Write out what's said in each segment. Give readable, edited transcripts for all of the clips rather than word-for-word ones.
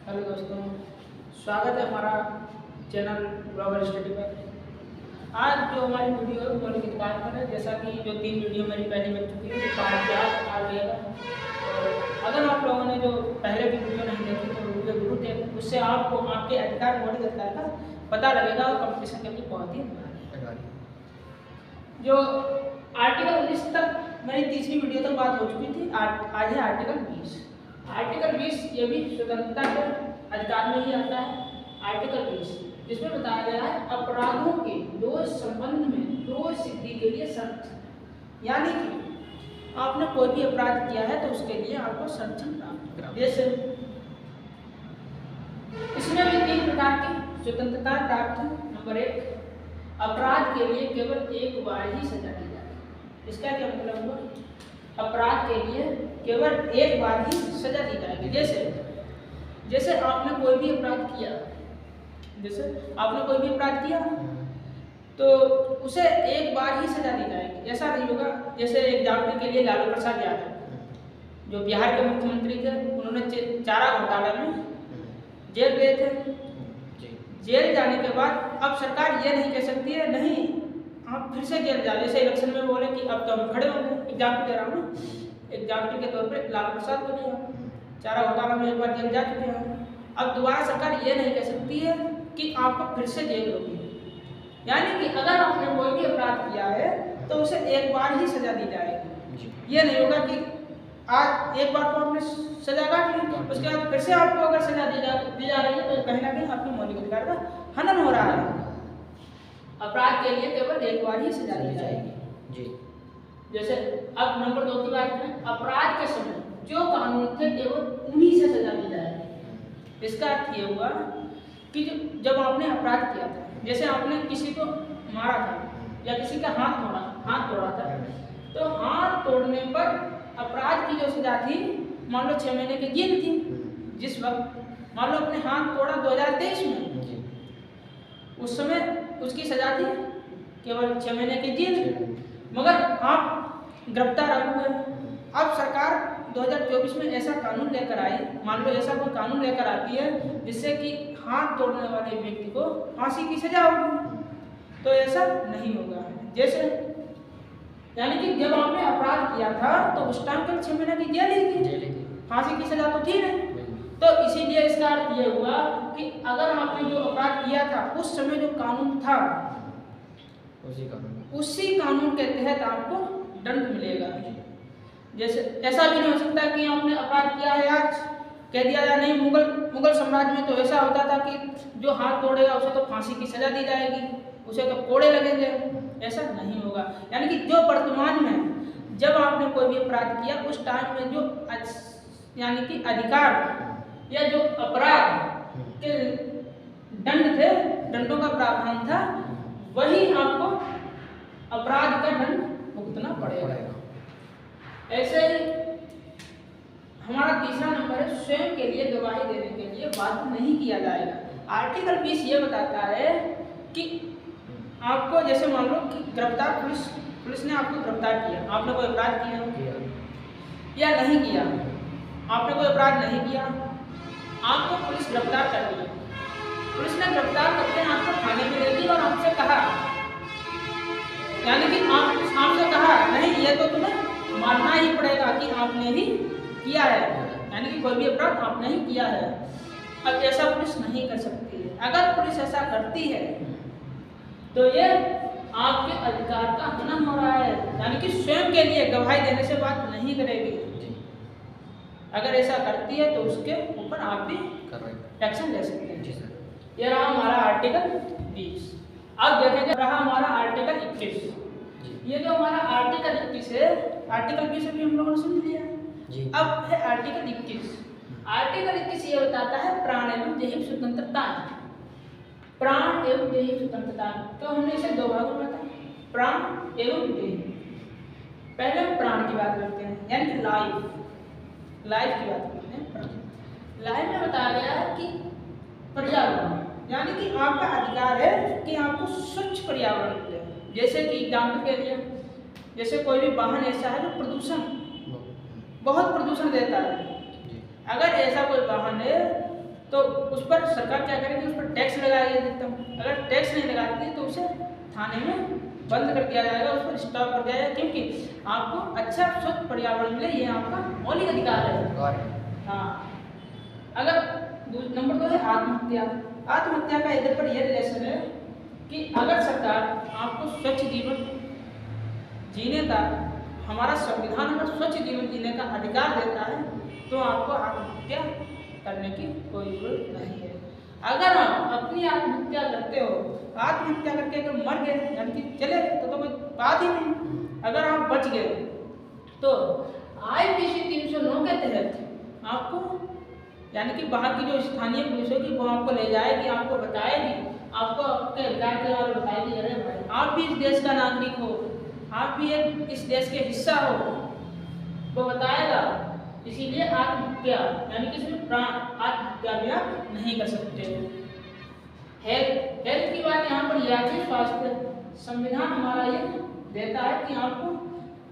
Hello दोस्तों, स्वागत है हमारा चैनल ग्लोबल स्टडी पर। आज जो हमारी वीडियो है मौलिक अधिकार पर है। जैसा कि जो 3 वीडियो मेरी पहले बन चुकी है, तो आज आ गया। और अगर आप लोगों ने जो पहले की वीडियो नहीं देखी तो वीडियो जरूर देखें, उससे आपको आपके अधिकार मौलिक अधिकार का पता लगेगा और कंपटीशन के लिए बहुत ही जो आर्टिकल 19 तक मेरी तीसरी वीडियो तक बात हो चुकी थी। आज है आर्टिकल 20। आर्टिकल 20 ये भी स्वतंत्रता के अधिकार में ही आता है। आर्टिकल 20 जिसमें बताया गया है अपराधों के दोष संबंध में दोष सिद्धि के लिए संरक्षण, यानी कि आपने कोई भी अपराध किया है तो उसके लिए आपको संरक्षण प्राप्त होगा। जैसे इसमें भी 3 प्रकार की स्वतंत्रता प्राप्त है। नंबर 1, अपराध के लिए केवल एक बार ही सजा दी जाएगी। इसका क्या मतलब हुआ? अपराध के लिए केवल एक बार ही सजा दी जाएगी। जैसे आपने कोई भी अपराध किया, तो उसे एक बार ही सजा दी जाएगी। ऐसा नहीं होगा। जैसे एग्जाम्पल के लिए लालू प्रसाद यादव जो बिहार के मुख्यमंत्री थे, उन्होंने चारा घोटाला में जेल गए थे। जेल जाने के बाद अब सरकार ये नहीं कह सकती है नहीं आप फिर से जेल जाओ। जैसे इलेक्शन में बोले कि अब तो हम खड़े होंगे, एग्जाम्पल दे रहा हूँ, एग्जाम्पल के तौर पर लालू प्रसाद को लिया, चारा घोटाला में एक बार जेल जा चुके हैं। अब दोबारा सरकार ये नहीं कह सकती है कि आपको फिर से जेल होगी। यानी कि अगर आपने कोई भी अपराध किया है तो उसे एक बार ही सजा दी जाएगी। ये नहीं होगा कि आज एक बार तो आपने सजा काट ली, उसके बाद फिर से आपको अगर सजा दी जा रही है तो कहीं ना कहीं आपके मौलिक अधिकार का हनन हो रहा है। अपराध के लिए केवल एक बार ही सजा दी जाएगी जी। जैसे अब नंबर 2 की बात करें, अपराध के समय जो कानून थे केवल उन्हीं से सजा दी जाएगी। इसका अर्थ ये हुआ कि जब आपने अपराध किया था, जैसे आपने किसी को मारा था या किसी का हाथ तोड़ा था, तो हाथ तोड़ने पर अपराध की जो सजा थी मान लो 6 महीने की जेल थी। जिस वक्त मान लो अपने हाथ तोड़ा 2023 में, उस समय उसकी सजा थी केवल 6 महीने की जेल। मगर आप गिरफ्तार हुए। अब सरकार 2024 में ऐसा कानून लेकर आई, मान लो ऐसा कोई कानून लेकर आती है जिससे कि हाथ तोड़ने वाले व्यक्ति को फांसी की सजा होगी, तो ऐसा नहीं होगा। जैसे यानी कि जब आपने अपराध किया था तो उस टाइम पर 6 महीने की जेल ही थी, फांसी की सजा तो थी नहीं। तो इसीलिए इसका अर्थ ये हुआ कि अगर आपने जो अपराध किया था उस समय जो कानून था उसी कानून के तहत आपको दंड मिलेगा। जैसे ऐसा भी नहीं हो सकता कि आपने अपराध किया है आज कह दिया जाए नहीं। मुगल साम्राज्य में तो ऐसा होता था कि जो हाथ तोड़ेगा उसे तो फांसी की सजा दी जाएगी, उसे तो कोड़े लगेंगे। ऐसा नहीं होगा। यानी कि जो वर्तमान में जब आपने कोई भी अपराध किया उस टाइम में जो यानी कि अधिकार या जो अपराध के दंड थे, दंडों का प्रावधान था, वही आपको अपराध का दंड भुगतना पड़ेगा। ऐसे ही हमारा तीसरा नंबर है स्वयं के लिए गवाही देने के लिए बाध्य नहीं किया जाएगा। आर्टिकल 20 ये बताता है कि आपको जैसे मान लो कि गिरफ्तार पुलिस ने आपको गिरफ्तार किया, आपने कोई अपराध किया या नहीं किया, आपने कोई अपराध नहीं किया, आपको पुलिस गिरफ्तार कर ली। पुलिस ने गिरफ्तार करके आपको थाने में ले दी और आपसे कहा, यानी कि आपसे कहा नहीं ये तो तुम्हें मानना ही पड़ेगा कि आपने ही किया है, यानी कि कोई भी अपराध आपने ही किया है। अब ऐसा पुलिस नहीं कर सकती है। अगर पुलिस ऐसा करती है तो ये आपके अधिकार का हनन हो रहा है। यानी कि स्वयं के लिए गवाही देने से बात नहीं करेगी। अगर ऐसा करती है तो उसके ऊपर आप भी एक्शन ले सकते हैं। ये रहा हमारा आर्टिकल 20। अब देखेंगे रहा हमारा आर्टिकल 21। ये जो हमारा आर्टिकल 21 है, आर्टिकल 20 अभी हम लोगों ने सुन लिया। अब है आर्टिकल 21। आर्टिकल 21 ये बताता है प्राण एवं दैहिक स्वतंत्रता। प्राण एवं दैहिक स्वतंत्रता, तो हमने इसे 2 भागों में बांटा, प्राण एवं दैहिक। पहले हम प्राण की बात करते हैं, यानी कि लाइफ की बात करते हैं। लाइफ में बताया गया है कि पर्यावरण, यानी कि आपका अधिकार है कि आपको स्वच्छ पर्यावरण मिले। जैसे कि एग्जाम्पल के लिए, जैसे कोई भी वाहन ऐसा है जो बहुत प्रदूषण देता है, अगर ऐसा कोई वाहन है तो उस पर सरकार क्या करेगी, उस पर टैक्स लगाएगी अधिकतम। अगर टैक्स नहीं लगाती है तो उसे थाने में बंद कर दिया जाएगा, उस पर स्टॉप कर दिया जाएगा, क्योंकि आपको अच्छा स्वच्छ पर्यावरण मिले, ये आपका मौलिक अधिकार है। हाँ, अगर नंबर 2 है आत्महत्या। आत्महत्या का इधर पर यह रिलेशन है कि अगर सरकार आपको स्वच्छ जीवन जीने का, हमारा संविधान अगर स्वच्छ जीवन जीने का अधिकार देता है तो आपको आत्महत्या करने की कोई जरूरत नहीं है। अगर आप अपनी आत्महत्या करते हो, आत्महत्या करके अगर मर गए यानी कि चले गए तो कोई बात ही नहीं। अगर आप बच गए तो IPC 309 के तहत आपको यानी कि वहाँ की जो स्थानीय पुलिस होगी वो आपको ले जाएगी, आपको बताएगी, आपको आपके अधिकार के बारे में बताएगी, अरे भाई आप भी इस देश का नागरिक हो, आप भी इस देश के हिस्सा हो, वो बताएगा। इसीलिए आत्महत्या यानी कि सिर्फ प्राण आत्महत्या भी आप नहीं कर सकते। हेल्थ की बात यहाँ पर यह है, स्वास्थ्य संविधान हमारा ये देता है कि आपको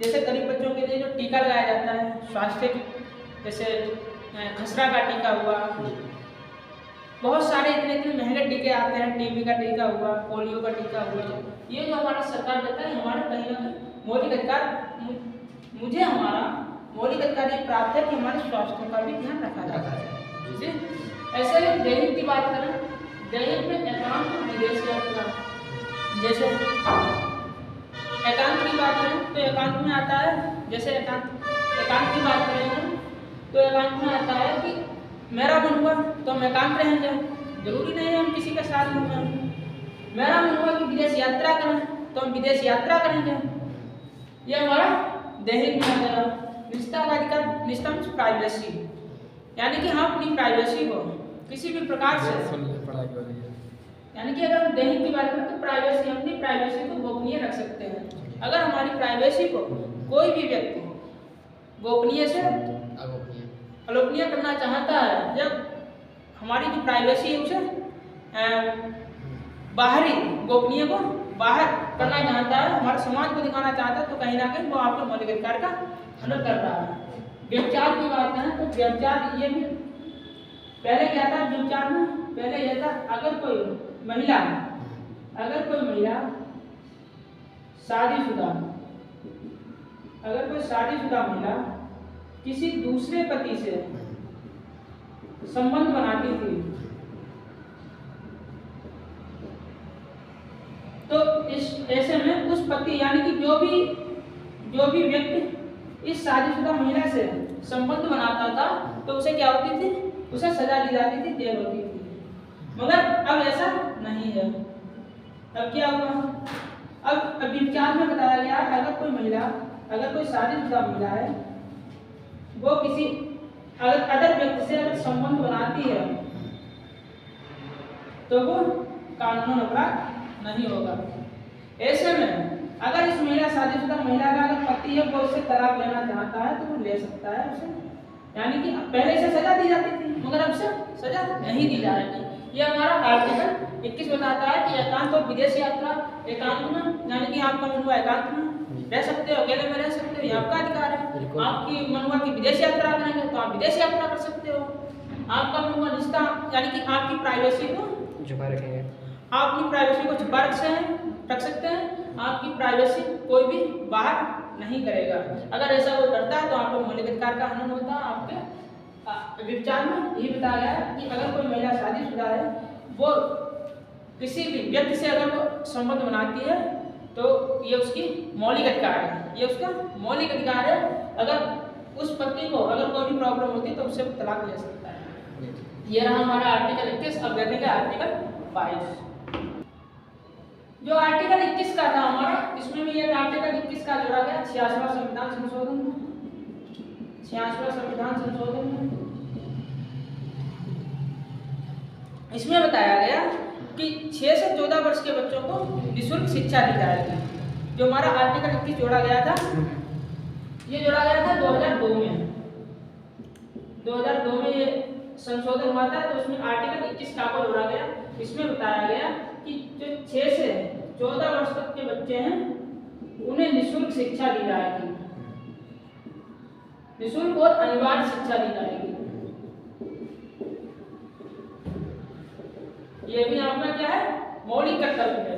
जैसे गरीब बच्चों के लिए जो टीका लगाया जाता है, स्वास्थ्य जैसे खसरा का टीका हुआ, बहुत सारे इतने महंगे टीके आते हैं, टीबी का टीका हुआ, पोलियो का टीका हुआ, ये जो हमारा सरकार देता है हमारे कहीं ना कहीं मौलिक अधिकार। मुझे हमारा मौलिक अधिकार ये प्राप्त है कि हमारे स्वास्थ्य का भी ध्यान रखा जाता है। ऐसे ही दैहिक की बात करें, दैहिक में एकांत विदेश यात्रा, जैसे एकांत की बात करें तो एकांत में आता है, जैसे एकांत की बात करें तो एकांत में आता है कि मेरा मन हुआ तो हम एकांत रहेंगे, जरूरी नहीं है हम किसी के साथ घूमें। मेरा मन हुआ कि विदेश यात्रा करें तो हम विदेश यात्रा करेंगे, यह हमारा दैहिक में आ गया। निजता का अधिकार, निजता मीन्स प्राइवेसी, यानी कि हम अपनी प्राइवेसी को किसी भी प्रकार से, यानी कि अगर हम दैहिक की बात करें तो प्राइवेसी, अपनी प्राइवेसी को गोपनीय रख सकते हैं। अगर हमारी प्राइवेसी को कोई भी व्यक्ति गोपनीय से अलोपनीय करना चाहता है, जब हमारी जो प्राइवेसी है उसे बाहरी गोपनीय को बाहर करना चाहता है, हमारे समाज को दिखाना चाहता है, तो कहीं ना कहीं वो आपके मौलिक अधिकार का हनन कर रहा है। व्यभिचार की बात करें तो व्यभिचार ये भी पहले क्या था, व्यभिचार में पहले यह था अगर कोई महिला शादीशुदा, अगर कोई शादीशुदा महिला किसी दूसरे पति से संबंध बनाती थी तो इस ऐसे में उस पति यानी कि जो भी व्यक्ति इस शादीशुदा महिला से संबंध बनाता था तो उसे क्या होती थी, उसे सजा दी जाती थी, जेल होती थी। मगर अब ऐसा नहीं है। अब क्या हुआ, अब व्यभिचार में बताया गया अगर कोई शादीशुदा महिला है वो किसी अदर व्यक्ति से अगर संबंध बनाती है तो वो कानूनन अपराध नहीं होगा। ऐसे में अगर इस महिला शादीशुदा महिला का अगर पति है वो उससे तलाक लेना चाहता है तो वो ले सकता है उसे, यानी कि पहले से सजा दी जाती थी मगर अब से सजा नहीं दी जाएगी। यह हमारा आर्टिकल 21 बताता है कि एकांत और विदेश यात्रा, एकांत में यानी कि आपका मन हुआ एकांत में रह सकते हो, अकेले में रह सकते हो, ये आपका अधिकार है। आपकी मन हुआ कि विदेश यात्रा करेंगे तो आप विदेश यात्रा कर सकते हो। आपका मन हुआ निजता यानी कि आपकी प्राइवेसी को छुपा रखेंगे, आप अपनी प्राइवेसी को छुपा रख सकते हैं, आपकी प्राइवेसी कोई भी बाहर नहीं करेगा। अगर ऐसा कोई करता है तो आपको मौलिक अधिकार का हनन होता है। आपके विचार में यही बताया गया है कि अगर कोई महिला शादीशुदा है वो किसी भी व्यक्ति से अगर वो संबंध बनाती है तो ये उसकी मौलिक अधिकार है, ये उसका मौलिक अधिकार है। अगर उस पति को अगर कोई भी प्रॉब्लम होती है तो उससे तलाक ले सकता है। ये रहा हमारा आर्टिकल 21। अब देखेंगे आर्टिकल 22। जो आर्टिकल 21 का था हमारा, इसमें भी एक आर्टिकल 21 का जोड़ा गया 86वां संविधान संशोधन में। 86वां संविधान संशोधन में इसमें बताया गया कि 6 से 14 वर्ष के बच्चों को निःशुल्क शिक्षा दी जाएगी। जो हमारा आर्टिकल 21 जोड़ा गया था, ये जोड़ा गया था 2002 में। 2002 में ये संशोधन हुआ था तो उसमें आर्टिकल 21 का जोड़ा गया। इसमें बताया गया कि जो 6 से 14 वर्ष तक के बच्चे हैं उन्हें निःशुल्क शिक्षा दी जाएगी, निःशुल्क और अनिवार्य शिक्षा दी जाएगी। ये भी आपका क्या है, मौलिक कर्तव्य है।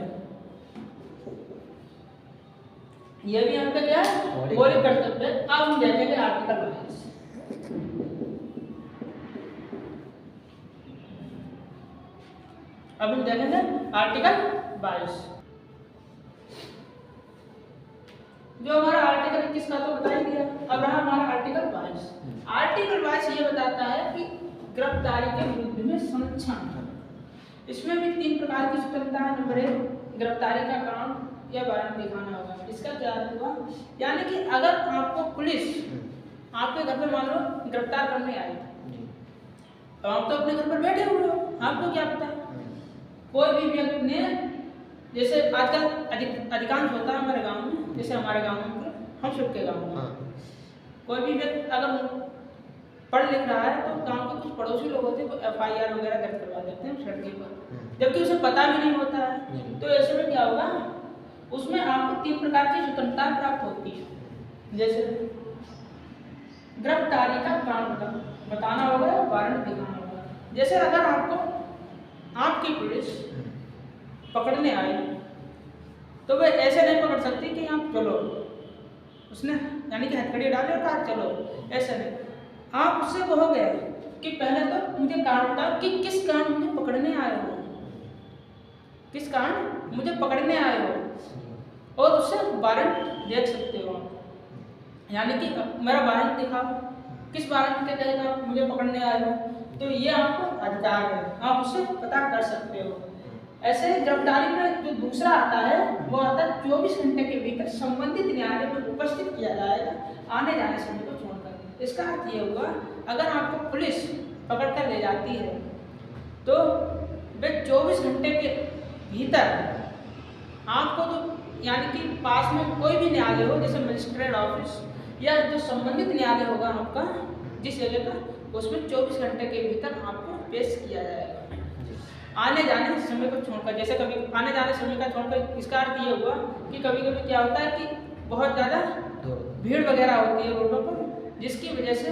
ये भी आपका क्या है, मौलिक कर्तव्य है। अब हम देखेंगे आर्टिकल 22। अब हम देखेंगे आर्टिकल 22। जो हमारा आर्टिकल 21 का तो बता ही दिया, अब रहा हमारा आर्टिकल 22। आर्टिकल 22 ये बताता है कि गिरफ्तारी के विरुद्ध में संरक्षण। इसमें भी 3 प्रकार की स्वतंत्रता है। नंबर 1, गिरफ्तारी का कारण या वारंट दिखाना होगा। इसका क्या अर्थ हुआ, यानी कि अगर आपको पुलिस आपके घर पे मान लो गिरफ्तार करने आई, तो आप तो अपने घर पर बैठे हुए हो, आपको क्या पता। कोई भी व्यक्ति ने, जैसे आजकल अधिकांश होता है हमारे गांव में, जैसे हमारे गांव में, हम सबके गांव में कोई भी व्यक्ति अगर पढ़ लिख रहा है तो गांव के कुछ पड़ोसी लोग होते हैं वो FIR वगैरह दर्ज करवा देते हैं सड़क पर, जबकि उसे पता भी नहीं होता है। तो ऐसे में क्या होगा, उसमें आपको 3 प्रकार की स्वतंत्रता प्राप्त होती है। जैसे गिरफ्तारी का कारण बताना होगा, वारंट दिखाना होगा। जैसे अगर आपकी पुलिस पकड़ने आई तो वह ऐसे नहीं पकड़ सकती कि आप चलो, उसने यानी कि हथकड़ी डाले और कहा चलो, ऐसे नहीं। आप उससे कहोगे कि पहले तो मुझे कारण बताओ कि किस कारण मुझे पकड़ने आए हो, किस कारण मुझे पकड़ने आए हो, और उससे वारंट देख सकते हो आप। यानी कि मेरा वारंट दिखाओ, किस वारंट के तहत आप मुझे पकड़ने आए हो, तो ये आपको अधिकार है, आप उससे पता कर सकते हो। ऐसे गिरफ्तारी में जो दूसरा आता है वो आता है 24 घंटे के भीतर संबंधित न्यायालय में उपस्थित किया जाएगा, आने जाने समय को छोड़कर। इसका अर्थ ये हुआ, अगर आपको पुलिस पकड़ कर ले जाती है तो वे 24 घंटे के भीतर आपको तो, यानी कि पास में कोई भी न्यायालय हो, जैसे मजिस्ट्रेट ऑफिस या जो संबंधित न्यायालय होगा आपका जिस जगह का, उसमें 24 घंटे के भीतर आपको पेश किया जाएगा, आने जाने समय को छोड़कर। जैसे कभी आने जाने समय का छोड़कर, इसका अर्थ ये हुआ कि कभी कभी क्या होता है कि बहुत ज़्यादा भीड़ वगैरह होती है रोडों पर, जिसकी वजह से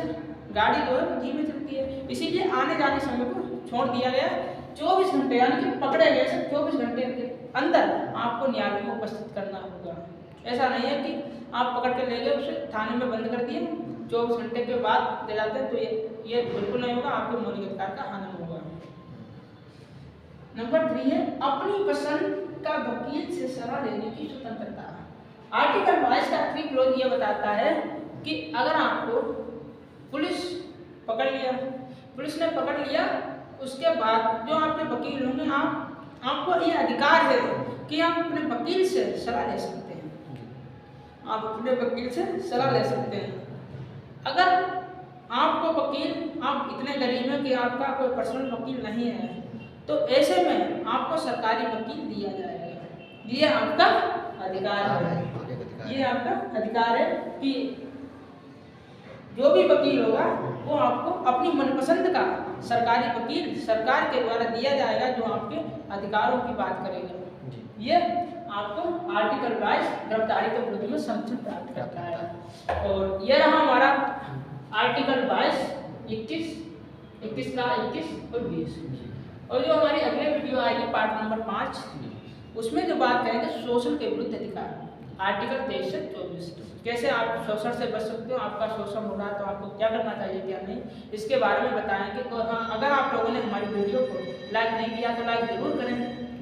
गाड़ी जो है धीमे चलती है, इसीलिए आने जाने समय को छोड़ दिया गया। 24 घंटे यानी कि पकड़े गए से 24 घंटे के अंदर आपको न्यायालय में उपस्थित करना होगा। ऐसा नहीं है कि आप पकड़ के ले गए, उसे थाने में बंद कर दिए, 24 घंटे के बाद ले जाते हैं, तो ये बिल्कुल नहीं होगा, आपके मौलिक अधिकार का हनन होगा। नंबर 3 है अपनी पसंद का वकील से सलाह लेने की स्वतंत्रता। आर्टिकल 22 का 3 क्लॉज ये बताता है कि अगर आपको पुलिस पकड़ लिया, पुलिस ने पकड़ लिया, उसके बाद जो आपके वकील होंगे, आपको ये अधिकार है कि आप अपने वकील से सलाह ले सकते हैं, आप अपने वकील से सलाह ले सकते हैं। अगर आपको वकील, आप इतने गरीब हैं कि आपका कोई पर्सनल वकील नहीं है, तो ऐसे में आपको सरकारी वकील दिया जाएगा। ये आपका अधिकार है, ये आपका अधिकार है कि जो भी वकील होगा वो आपको अपनी मनपसंद का सरकारी वकील सरकार के द्वारा दिया जाएगा, जो आपके अधिकारों की बात करेगा। ये आपको आर्टिकल 22 गिरफ्तारी के विरुद्ध में संरक्षण प्राप्त करता है। और यह रहा हमारा आर्टिकल 22, 21 का 21 और 20। और जो हमारी अगले वीडियो आएगी पार्ट नंबर 5, उसमें जो बात करेंगे शोषण के विरुद्ध अधिकार, आर्टिकल 23 से 24, कैसे आप शोषण से बच सकते हो, आपका शोषण हो रहा है तो आपको क्या करना चाहिए क्या नहीं, इसके बारे में बताएंगे। और हाँ, अगर आप लोगों ने हमारी वीडियो को लाइक नहीं किया तो लाइक जरूर करें।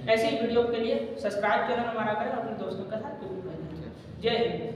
ऐसे ही वीडियो के लिए सब्सक्राइब चैनल हमारा करें और अपने दोस्तों के साथ जरूर करें। जय हिंद।